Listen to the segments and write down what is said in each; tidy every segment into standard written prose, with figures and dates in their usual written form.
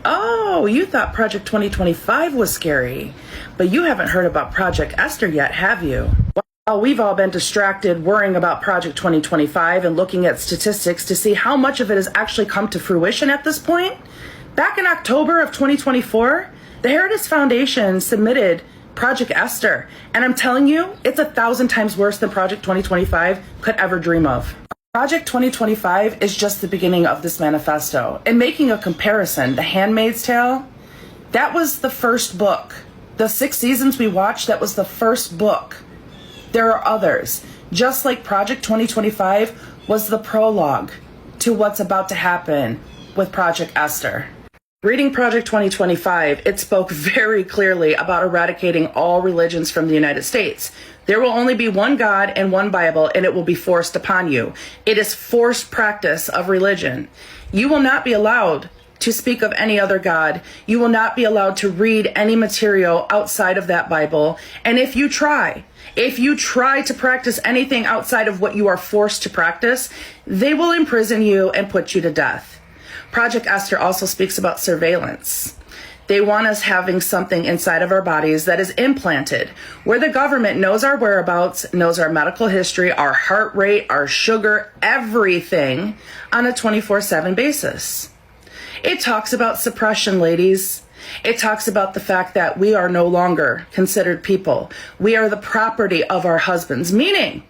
Oh, you thought Project 2025 was scary, but you haven't heard about Project Esther yet, have you? Well, we've all been distracted worrying about Project 2025 and looking at statistics to see how much of it has actually come to fruition at this point. Back in October of 2024, the Heritage Foundation submitted Project Esther, and I'm telling you, it's 1,000 times worse than Project 2025 could ever dream of. Project 2025 is just the beginning of this manifesto. And making a comparison, The Handmaid's Tale, that was the first book. The 6 seasons we watched, that was the first book. There are others. Just like Project 2025 was the prologue to what's about to happen with Project Esther. Reading Project 2025, it spoke very clearly about eradicating all religions from the United States. There will only be one God and one Bible, and it will be forced upon you. It is forced practice of religion. You will not be allowed to speak of any other God. You will not be allowed to read any material outside of that Bible. And if you try to practice anything outside of what you are forced to practice, they will imprison you and put you to death. Project Esther also speaks about surveillance. They want us having something inside of our bodies that is implanted, where the government knows our whereabouts, knows our medical history, our heart rate, our sugar, everything on a 24/7 basis. It talks about suppression, ladies. It talks about the fact that we are no longer considered people. We are the property of our husbands, meaning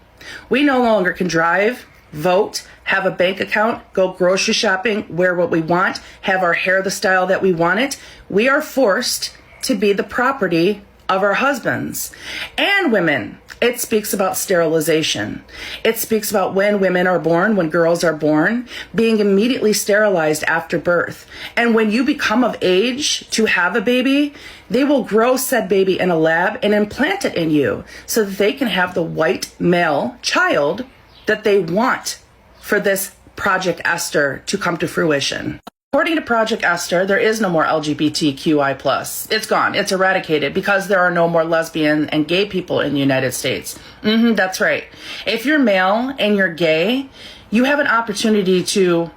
we no longer can drive, vote, have a bank account, go grocery shopping, wear what we want, have our hair the style that we want it. We are forced to be the property of our husbands. And women, it speaks about sterilization. It speaks about when women are born, when girls are born, being immediately sterilized after birth. And when you become of age to have a baby, they will grow said baby in a lab and implant it in you so that they can have the white male child that they want for this Project Esther to come to fruition. According to Project Esther, there is no more LGBTQI+. It's gone. It's eradicated because there are no more lesbian and gay people in the United States. That's right. If you're male and you're gay, you have an opportunity to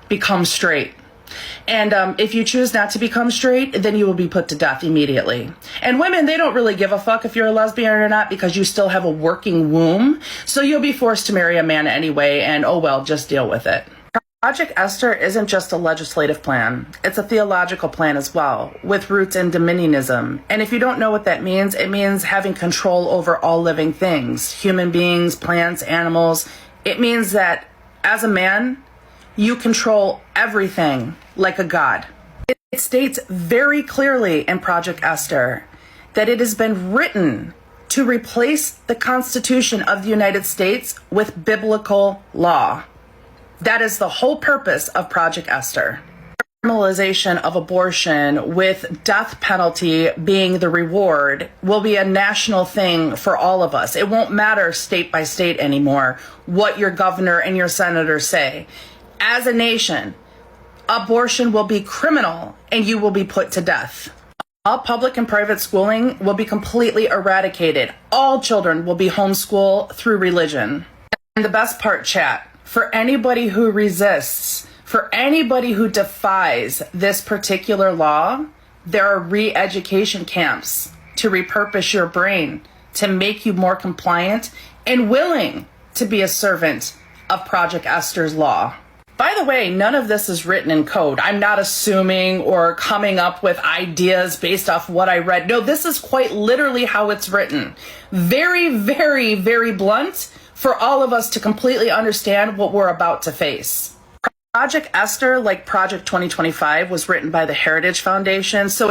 become straight. And if you choose not to become straight, then you will be put to death immediately. And women, they don't really give a fuck if you're a lesbian or not because you still have a working womb. So you'll be forced to marry a man anyway, and oh well, just deal with it. Project Esther isn't just a legislative plan. It's a theological plan as well, with roots in dominionism. And if you don't know what that means, it means having control over all living things, human beings, plants, animals. It means that as a man, you control everything like a god. It states very clearly in Project Esther that it has been written to replace the Constitution of the United States with biblical law. That is the whole purpose of Project Esther. Criminalization of abortion with death penalty being the reward will be a national thing for all of us. It won't matter state by state anymore what your governor and your senator say. As a nation, abortion will be criminal and you will be put to death. All public and private schooling will be completely eradicated. All children will be homeschooled through religion. And the best part, chat, for anybody who resists, for anybody who defies this particular law, there are re-education camps to repurpose your brain, to make you more compliant and willing to be a servant of Project Esther's law. By the way, none of this is written in code. I'm not assuming or coming up with ideas based off what I read. No, this is quite literally how it's written. Very, very, very blunt for all of us to completely understand what we're about to face. Project Esther, like Project 2025, was written by the Heritage Foundation, so